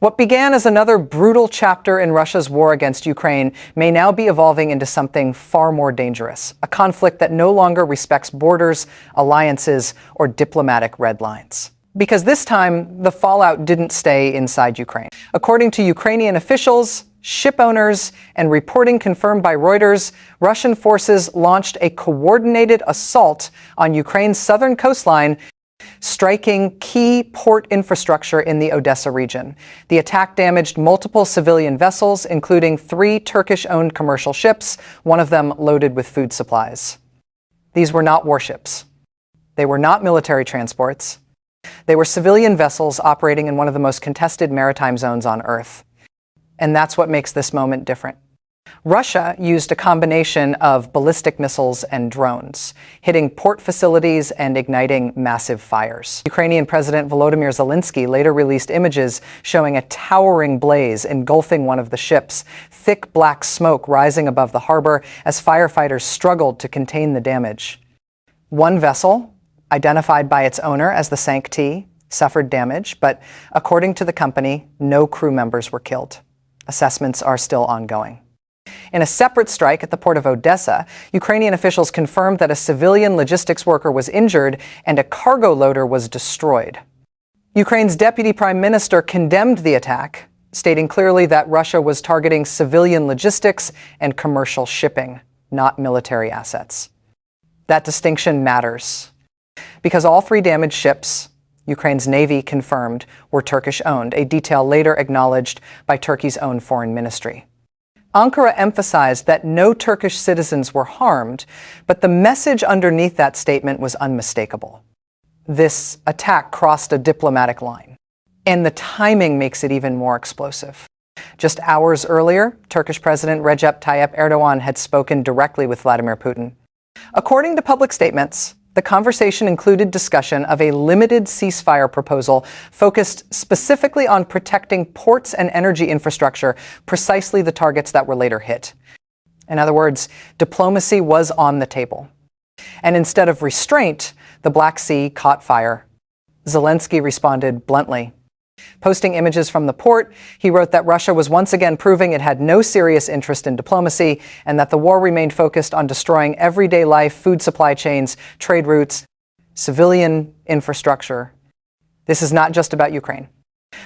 What began as another brutal chapter in Russia's war against Ukraine may now be evolving into something far more dangerous, a conflict that no longer respects borders, alliances, or diplomatic red lines. Because this time, the fallout didn't stay inside Ukraine. According to Ukrainian officials, ship owners, and reporting confirmed by Reuters, Russian forces launched a coordinated assault on Ukraine's southern coastline, striking key port infrastructure in the Odessa region. The attack damaged multiple civilian vessels, including 3 Turkish-owned commercial ships, one of them loaded with food supplies. These were not warships. They were not military transports. They were civilian vessels operating in one of the most contested maritime zones on Earth. And that's what makes this moment different. Russia used a combination of ballistic missiles and drones, hitting port facilities and igniting massive fires. Ukrainian President Volodymyr Zelensky later released images showing a towering blaze engulfing one of the ships, thick black smoke rising above the harbor as firefighters struggled to contain the damage. One vessel, identified by its owner as the Sancti, suffered damage, but according to the company, no crew members were killed. Assessments are still ongoing. In a separate strike at the port of Odessa, Ukrainian officials confirmed that a civilian logistics worker was injured and a cargo loader was destroyed. Ukraine's deputy prime minister condemned the attack, stating clearly that Russia was targeting civilian logistics and commercial shipping, not military assets. That distinction matters, because all 3 damaged ships, Ukraine's Navy confirmed, were Turkish-owned, a detail later acknowledged by Turkey's own foreign ministry. Ankara emphasized that no Turkish citizens were harmed, but the message underneath that statement was unmistakable. This attack crossed a diplomatic line, and the timing makes it even more explosive. Just hours earlier, Turkish President Recep Tayyip Erdogan had spoken directly with Vladimir Putin. According to public statements, the conversation included discussion of a limited ceasefire proposal focused specifically on protecting ports and energy infrastructure, precisely the targets that were later hit. In other words, diplomacy was on the table. And instead of restraint, the Black Sea caught fire. Zelensky responded bluntly. Posting images from the port, he wrote that Russia was once again proving it had no serious interest in diplomacy and that the war remained focused on destroying everyday life, food supply chains, trade routes, civilian infrastructure. This is not just about Ukraine.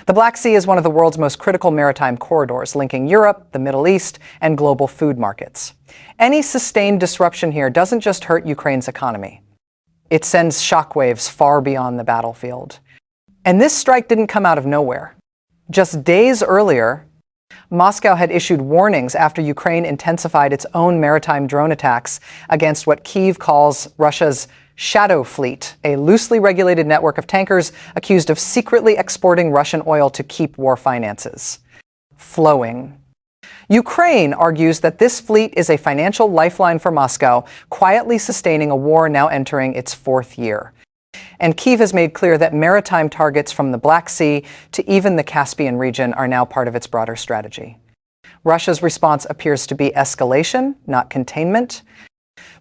The Black Sea is one of the world's most critical maritime corridors, linking Europe, the Middle East, and global food markets. Any sustained disruption here doesn't just hurt Ukraine's economy. It sends shockwaves far beyond the battlefield. And this strike didn't come out of nowhere. Just days earlier, Moscow had issued warnings after Ukraine intensified its own maritime drone attacks against what Kyiv calls Russia's shadow fleet, a loosely regulated network of tankers accused of secretly exporting Russian oil to keep war finances flowing. Ukraine argues that this fleet is a financial lifeline for Moscow, quietly sustaining a war now entering its 4th year. And Kyiv has made clear that maritime targets from the Black Sea to even the Caspian region are now part of its broader strategy. Russia's response appears to be escalation, not containment.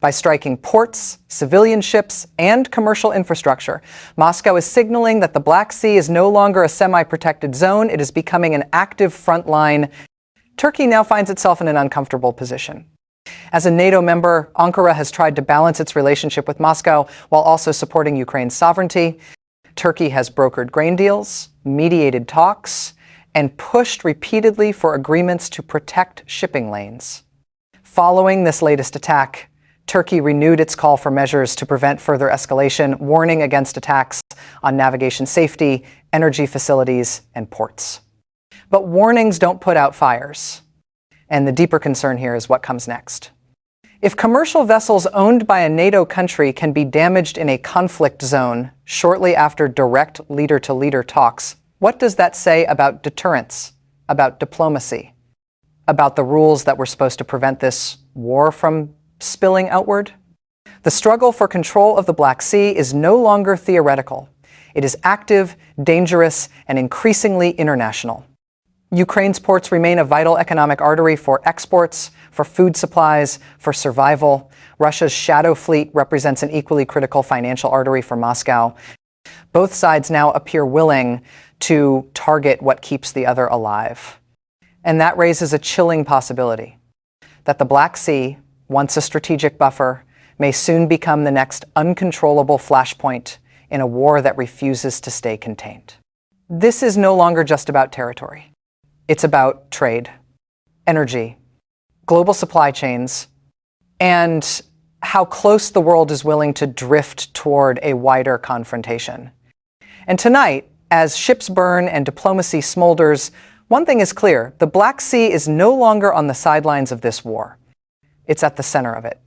By striking ports, civilian ships, and commercial infrastructure, Moscow is signaling that the Black Sea is no longer a semi-protected zone. It is becoming an active front line. Turkey now finds itself in an uncomfortable position. As a NATO member, Ankara has tried to balance its relationship with Moscow while also supporting Ukraine's sovereignty. Turkey has brokered grain deals, mediated talks, and pushed repeatedly for agreements to protect shipping lanes. Following this latest attack, Turkey renewed its call for measures to prevent further escalation, warning against attacks on navigation safety, energy facilities, and ports. But warnings don't put out fires. And the deeper concern here is what comes next. If commercial vessels owned by a NATO country can be damaged in a conflict zone shortly after direct leader-to-leader talks, what does that say about deterrence, about diplomacy, about the rules that were supposed to prevent this war from spilling outward? The struggle for control of the Black Sea is no longer theoretical. It is active, dangerous, and increasingly international. Ukraine's ports remain a vital economic artery for exports, for food supplies, for survival. Russia's shadow fleet represents an equally critical financial artery for Moscow. Both sides now appear willing to target what keeps the other alive. And that raises a chilling possibility that the Black Sea, once a strategic buffer, may soon become the next uncontrollable flashpoint in a war that refuses to stay contained. This is no longer just about territory. It's about trade, energy, global supply chains, and how close the world is willing to drift toward a wider confrontation. And tonight, as ships burn and diplomacy smolders, one thing is clear: the Black Sea is no longer on the sidelines of this war. It's at the center of it.